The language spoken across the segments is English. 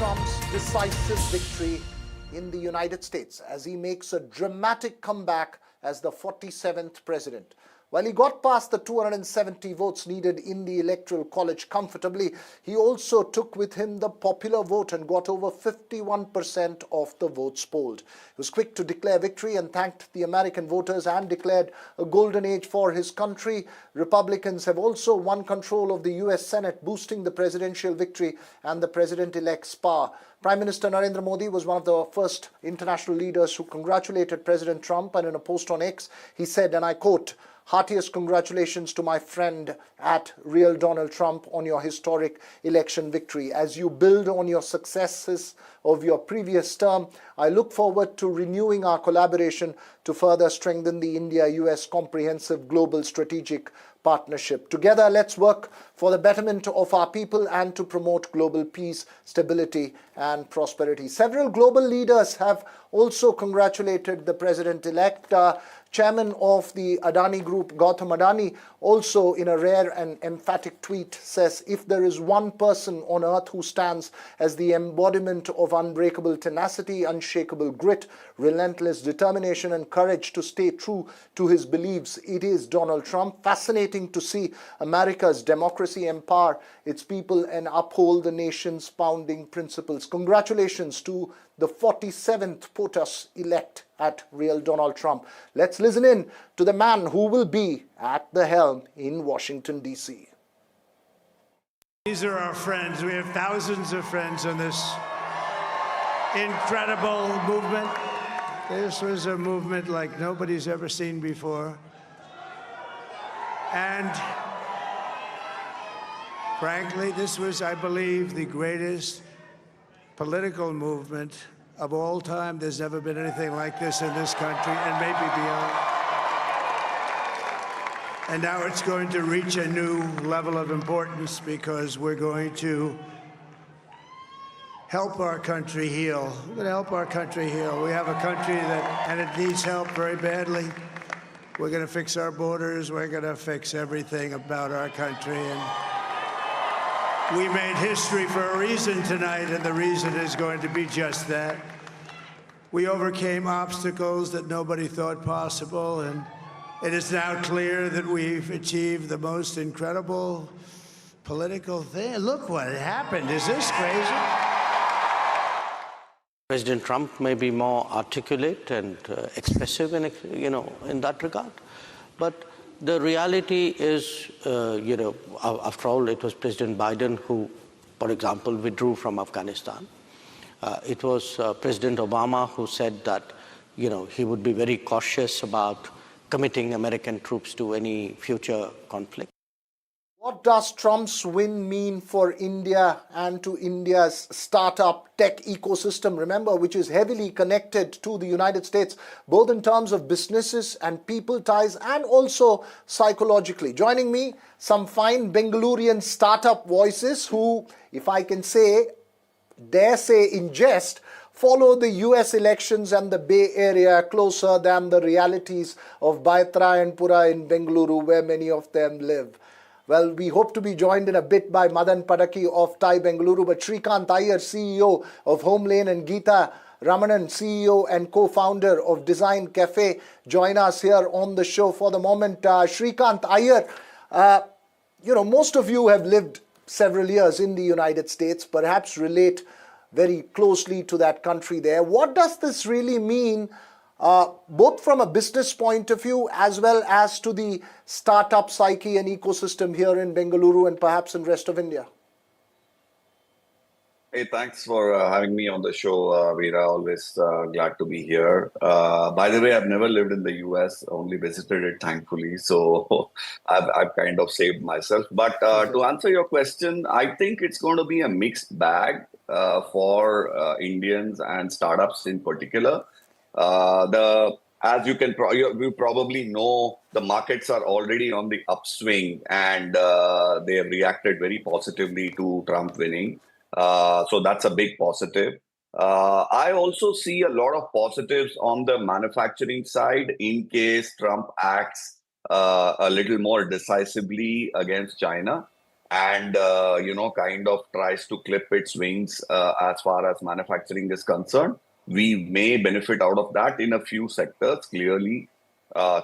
Trump's decisive victory in the United States as he makes a dramatic comeback as the 47th president. While he got past the 270 votes needed in the Electoral College comfortably, he also took with him the popular vote and got over 51% of the votes polled. He was quick to declare victory and thanked the American voters and declared a golden age for his country. Republicans have also won control of the US Senate, boosting the presidential victory and the president-elect's power. Prime Minister Narendra Modi was one of the first international leaders who congratulated President Trump, and in a post on X, he said, and I quote, "Heartiest congratulations to my friend at Real Donald Trump on your historic election victory. As you build on your successes of your previous term, I look forward to renewing our collaboration to further strengthen the India-US comprehensive global strategic partnership. Together, let's work for the betterment of our people and to promote global peace, stability, and prosperity." Several global leaders have also congratulated the president-elect. Chairman of the Adani Group, Gautam Adani, also in a rare and emphatic tweet says, "If there is one person on earth who stands as the embodiment of unbreakable tenacity, unshakable grit, relentless determination, and courage to stay true to his beliefs, it is Donald Trump. Fascinating to see America's democracy empower its people and uphold the nation's founding principles. Congratulations to the 47th POTUS-elect at Real Donald Trump." Let's listen in to the man who will be at the helm in Washington, D.C. These are our friends. We have thousands of friends in this incredible movement. This was a movement like nobody's ever seen before. And frankly, this was, I believe, the greatest political movement of all time. There's never been anything like this in this country, and maybe beyond. And now it's going to reach a new level of importance because we're going to help our country heal. We're going to help our country heal. We have a country and it needs help very badly. We're going to fix our borders. We're going to fix everything about our country. And we made history for a reason tonight, and the reason is going to be just that. We overcame obstacles that nobody thought possible, and it is now clear that we've achieved the most incredible political thing. Look what happened. Is this crazy? President Trump may be more articulate and expressive in that regard, but the reality is, after all, it was President Biden who, for example, withdrew from Afghanistan. It was President Obama who said that, he would be very cautious about committing American troops to any future conflict. What does Trump's win mean for India and to India's startup tech ecosystem, remember, which is heavily connected to the United States, both in terms of businesses and people ties and also psychologically? Joining me, some fine Bengalurian startup voices who, if I can say, dare say in jest, follow the US elections and the Bay Area closer than the realities of Baitra and Pura in Bengaluru, where many of them live. Well, we hope to be joined in a bit by Madan Padaki of Thai Bengaluru, but Shrikant Iyer, CEO of Home Lane, and Geeta Ramanan, CEO and co-founder of Design Cafe, join us here on the show for the moment. Shrikant Iyer, most of you have lived several years in the United States, perhaps relate very closely to that country there. What does this really mean, both from a business point of view as well as to the startup psyche and ecosystem here in Bengaluru and perhaps in the rest of India? Hey, thanks for having me on the show, Veera. Always glad to be here. By the way, I've never lived in the US, only visited it, thankfully. So I've kind of saved myself. But to answer your question, I think it's going to be a mixed bag for Indians and startups in particular. As you probably know, the markets are already on the upswing, and they have reacted very positively to Trump winning. So that's a big positive. I also see a lot of positives on the manufacturing side in case Trump acts a little more decisively against China. and kind of tries to clip its wings as far as manufacturing is concerned. We may benefit out of that in a few sectors, clearly.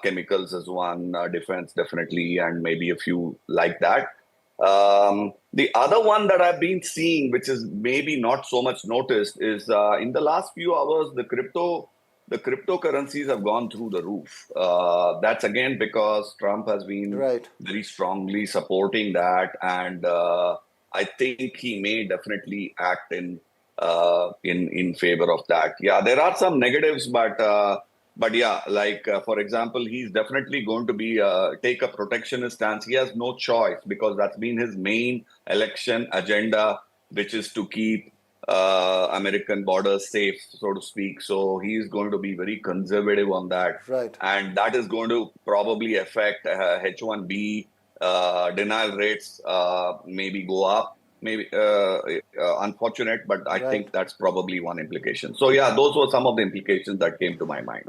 Chemicals is one, defense definitely, and maybe a few like that. The other one that I've been seeing, which is maybe not so much noticed, is in the last few hours, the cryptocurrencies have gone through the roof. That's again because Trump has been Right. very strongly supporting that, and I think he may definitely act in favor of that. Yeah, there are some negatives, but yeah, like for example, he's definitely going to be take a protectionist stance. He has no choice because that's been his main election agenda, which is to keep American borders safe, so to speak. So he's going to be very conservative on that, Right. and that is going to probably affect H1B denial rates. Maybe go up. Maybe unfortunate, but I Right. think that's probably one implication. So yeah, those were some of the implications that came to my mind.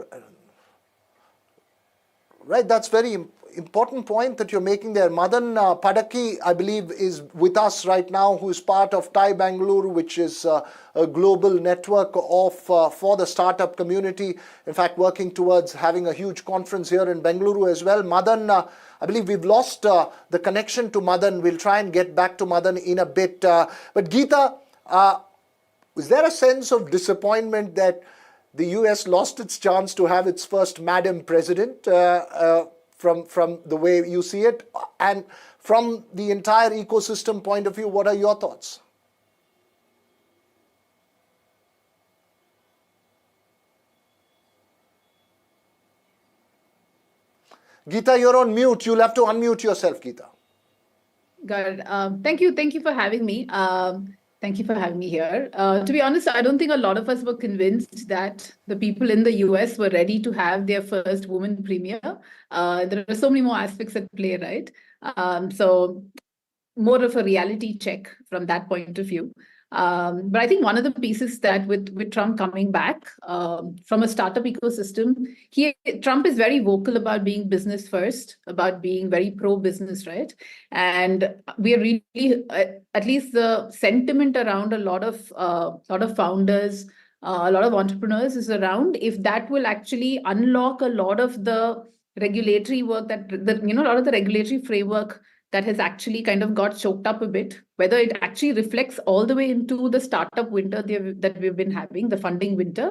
Right, that's very important point that you're making there. Madan Padaki, I believe, is with us right now, who is part of TIE Bengaluru, which is a global network of for the startup community. In fact, working towards having a huge conference here in Bengaluru as well. Madan, I believe we've lost the connection to Madan. We'll try and get back to Madan in a bit. But Geeta, is there a sense of disappointment that the US lost its chance to have its first Madam President from the way you see it? And from the entire ecosystem point of view, what are your thoughts? Geeta, you're on mute. You'll have to unmute yourself, Geeta. Got it. Thank you for having me. Thank you for having me here. To be honest, I don't think a lot of us were convinced that the people in the US were ready to have their first woman premier. There are so many more aspects at play, right? So more of a reality check from that point of view. But I think one of the pieces that with Trump coming back from a startup ecosystem, Trump is very vocal about being business first, about being very pro-business, right? And we are really, at least the sentiment around a lot of founders, a lot of entrepreneurs is around if that will actually unlock a lot of the regulatory work a lot of the regulatory framework that has actually kind of got choked up a bit, whether it actually reflects all the way into the startup winter that we've been having, the funding winter,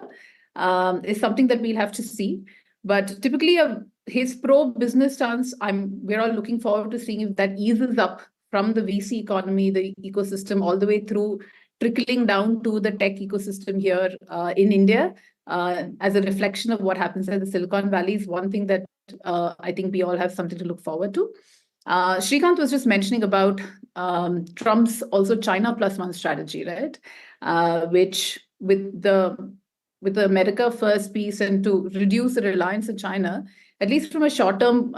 is something that we'll have to see. But typically, his pro-business stance, we're all looking forward to seeing if that eases up from the VC economy, the ecosystem, all the way through trickling down to the tech ecosystem here in India, as a reflection of what happens at the Silicon Valley is one thing that I think we all have something to look forward to. Srikanth was just mentioning about Trump's also China plus one strategy, right? Which with the America First piece and to reduce the reliance on China, at least from a short term,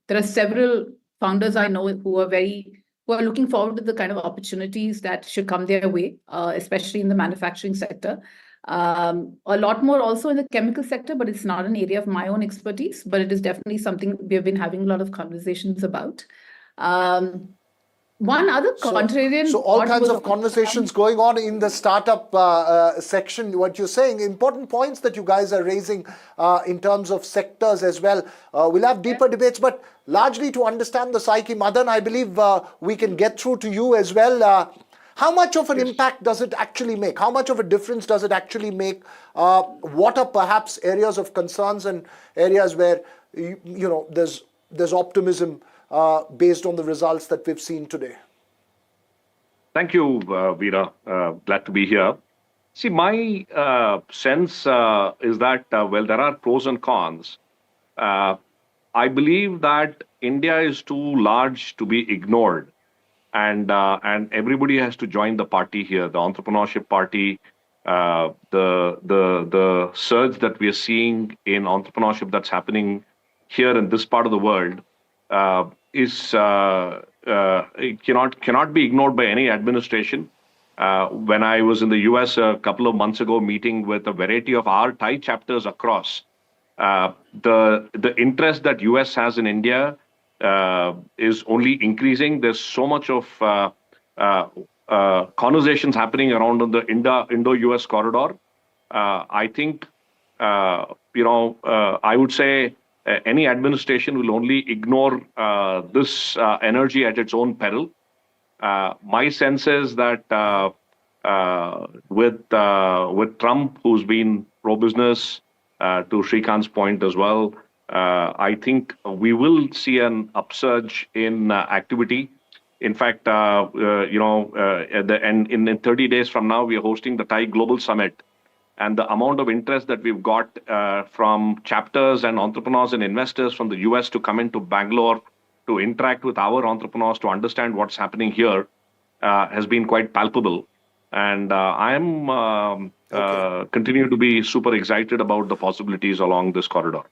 there are several founders I know who are looking forward to the kind of opportunities that should come their way, especially in the manufacturing sector. A lot more also in the chemical sector, but it's not an area of my own expertise, but it is definitely something we have been having a lot of conversations about. One other contrarian... So all kinds of conversations going on in the startup section. What you're saying, important points that you guys are raising in terms of sectors as well. We'll have deeper debates, but largely to understand the psyche, Madan, I believe we can get through to you as well. How much of an impact does it actually make? How much of a difference does it actually make? What are perhaps areas of concerns and areas where there's optimism based on the results that we've seen today? Thank you, Veera. Glad to be here. See, my sense is that, well, there are pros and cons. I believe that India is too large to be ignored. And everybody has to join the party here, the entrepreneurship party, the surge that we are seeing in entrepreneurship that's happening here in this part of the world it cannot be ignored by any administration. When I was in the US a couple of months ago, meeting with a variety of our Thai chapters across, the interest that US has in India is only increasing. There's so much of conversations happening around on the Indo-US corridor. I think, I would say any administration will only ignore this energy at its own peril. My sense is that with Trump, who's been pro-business, to Shrikant's point as well, I think we will see an upsurge in activity. In fact, in 30 days from now, we are hosting the Thai Global Summit. And the amount of interest that we've got from chapters and entrepreneurs and investors from the US to come into Bangalore to interact with our entrepreneurs to understand what's happening here has been quite palpable. And I am continue to be super excited about the possibilities along this corridor.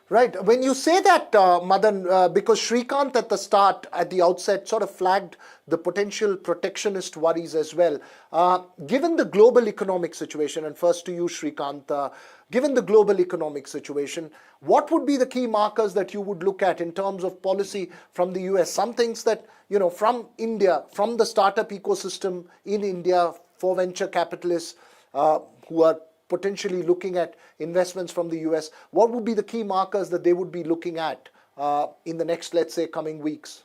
Right. When you say that, Madan, because Shrikant at the outset, sort of flagged the potential protectionist worries as well. Given the global economic situation, and first to you, Shrikant, given the global economic situation, what would be the key markers that you would look at in terms of policy from the US? Some things that, from India, from the startup ecosystem in India for venture capitalists who are potentially looking at investments from the US, what would be the key markers that they would be looking at in the next, let's say, coming weeks?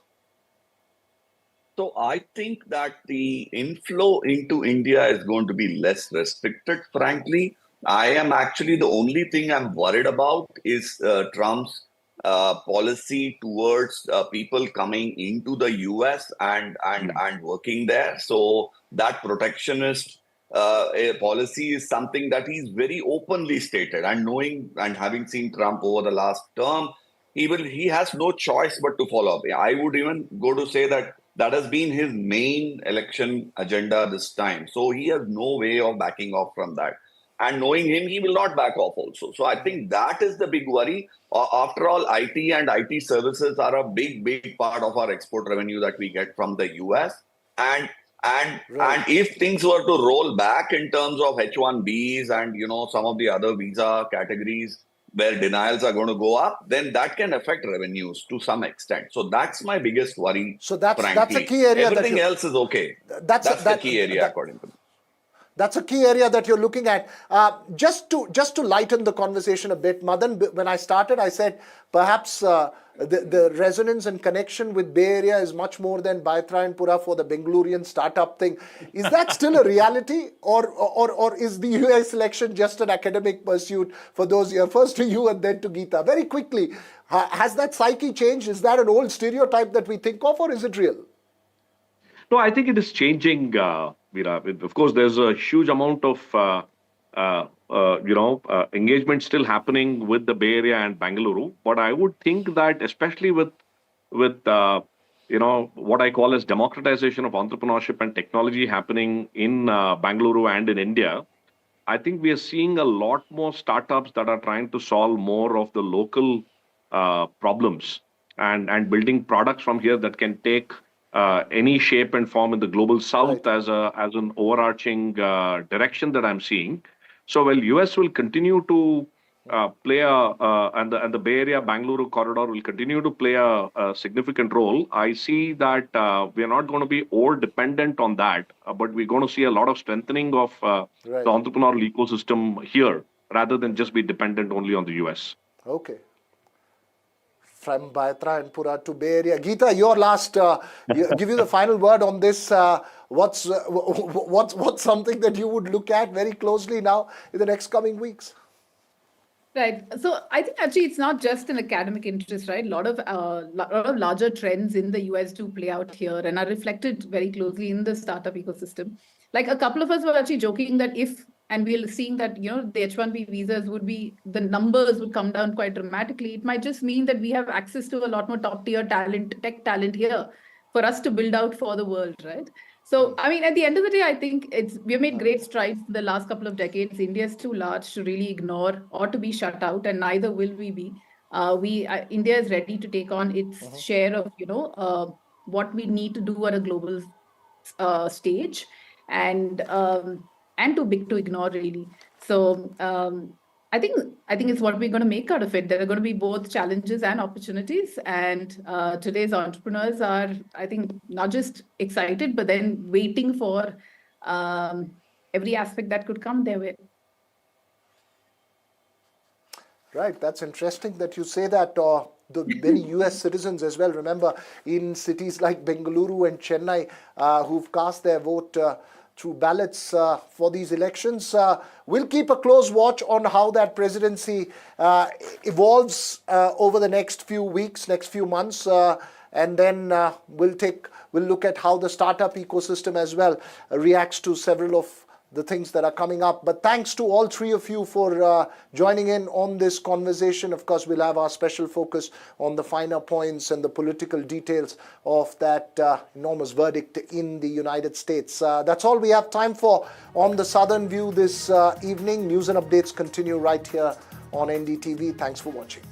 So I think that the inflow into India is going to be less restricted, frankly. I am actually, the only thing I'm worried about is Trump's policy towards people coming into the US and working there. So that protectionist policy is something that he's very openly stated, and knowing and having seen Trump over the last term, he has no choice but to follow up. I would even go to say that has been his main election agenda this time. So he has no way of backing off from that. And knowing him, he will not back off also. So I think that is the big worry. After all, IT and IT services are a big part of our export revenue that we get from the US. And if things were to roll back in terms of H-1Bs and some of the other visa categories where denials are going to go up, then that can affect revenues to some extent. So that's my biggest worry. So that's a key area. Everything else is okay. That's the key area according to me. That's a key area that you're looking at. Just to lighten the conversation a bit, Madan, when I started, I said perhaps the resonance and connection with Bay Area is much more than Baitrayanpura for the Bengalurian startup thing. Is that still a reality, or is the US election just an academic pursuit for those here? First to you and then to Geeta. Very quickly, has that psyche changed? Is that an old stereotype that we think of, or is it real? No, I think it is changing, Veera. Of course, there's a huge amount of engagement still happening with the Bay Area and Bengaluru. But I would think that, especially with what I call as democratization of entrepreneurship and technology happening in Bengaluru and in India, I think we are seeing a lot more startups that are trying to solve more of the local problems and building products from here that can take any shape and form in the global south, right, as an overarching direction that I'm seeing. So while US will continue to play and the Bay Area Bangalore corridor will continue to play a significant role, I see that we are not going to be over dependent on that, but we're going to see a lot of strengthening of the entrepreneurial ecosystem here rather than just be dependent only on the US. Okay. From Baitrayanpura to Bay Area. Geeta, your last, give you the final word on this. What's something that you would look at very closely now in the next coming weeks? Right. So I think actually it's not just an academic interest, right? A lot of larger trends in the US do play out here and are reflected very closely in the startup ecosystem. Like a couple of us were actually joking that and we're seeing that, the H-1B visas the numbers would come down quite dramatically. It might just mean that we have access to a lot more top tier tech talent here for us to build out for the world, right? So, I mean, at the end of the day, I think we have made great strides in the last couple of decades. India is too large to really ignore or to be shut out, and neither will we be. India is ready to take on its share of, what we need to do at a global stage, and too big to ignore, really. So, I think it's what we're going to make out of it. There are going to be both challenges and opportunities. And today's entrepreneurs are, I think, not just excited, but then waiting for every aspect that could come their way. Right, that's interesting that you say that. The many US citizens as well, remember, in cities like Bengaluru and Chennai, who've cast their vote through ballots for these elections. We'll keep a close watch on how that presidency evolves over the next few weeks, next few months, and then we'll look at how the startup ecosystem as well reacts to several of the things that are coming up. But thanks to all three of you for joining in on this conversation. Of course, we'll have our special focus on the finer points and the political details of that enormous verdict in the United States. That's all we have time for on the Southern View this evening. News and updates continue right here on NDTV. Thanks for watching.